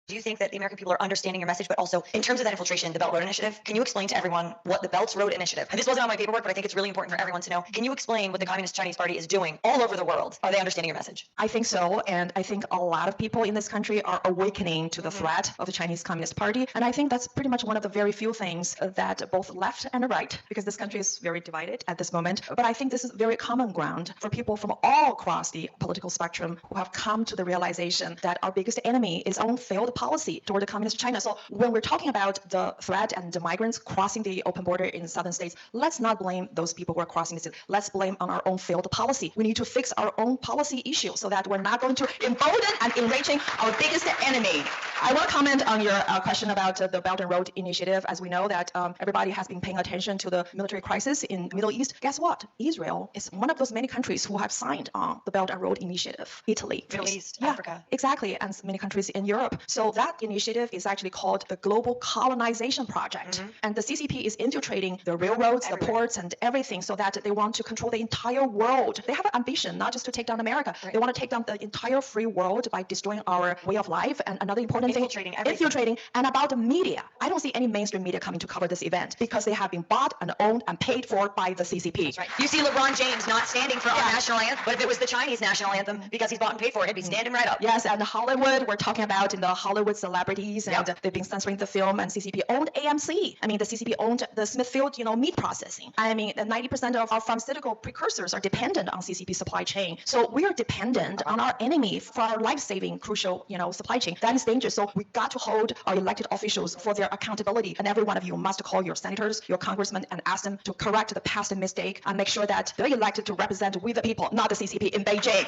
Do you think that the American people are understanding your message? But also, in terms of that infiltration, the Belt Road Initiative, can you explain to everyone what the Belt Road Initiative, and this wasn't on my paperwork, but I think it's really important for everyone to know. Can you explain what the Communist Chinese Party is doing all over the world? Are they understanding your message? I think so, and I think a lot of people in this country are awakening to the threat of the Chinese Communist Party, and I think that's pretty much one of the very few things that both left and right, because this country is very divided at this moment, but I think this is very common ground for people from all across the political spectrum who have come to the realization that our biggest enemy is our own failed policy toward the Communist China. So when we're talking about the threat and the migrants crossing the open border in the southern states, let's not blame those people who are crossing the state. Let's blame on our own failed policy. We need to fix our own policy issue so that we're not going to embolden and enriching our biggest enemy. I want to comment on your question about the Belt and Road Initiative. As we know that everybody has been paying attention to the military crisis in the Middle East. Guess what? Israel is one of those many countries who have signed on the Belt and Road Initiative. Italy, Middle East, yeah, Africa. Exactly, and many countries in Europe. So that initiative is actually called the Global Colonization Project. And the CCP is infiltrating the railroads, the ports, and everything so that they want to control the entire world. They have an ambition not just to take down America. They want to take down the entire free world by destroying our way of life. And another important thing, infiltrating. And about the media, I don't see any mainstream media coming to cover this event because they have been bought and owned and paid for by the CCP. That's right. You see LeBron James not standing for our national anthem, but if it was the Chinese national anthem, because he's bought and paid for it, he'd be standing right up. Yes, and Hollywood, we're talking about in the Hollywood celebrities, and they've been censoring the film, and CCP owned AMC. I mean, the CCP owned the Smithfield, meat processing. I mean, 90% of our pharmaceutical precursors are dependent on CCP supply chain. So we are dependent on our enemy for our life-saving, crucial, supply chain. That is dangerous. So we got to hold our elected officials for their accountability. And every one of you must call your senators, your congressmen, and ask them to correct the past mistake and make sure that they're elected to represent we the people, not the CCP in Beijing.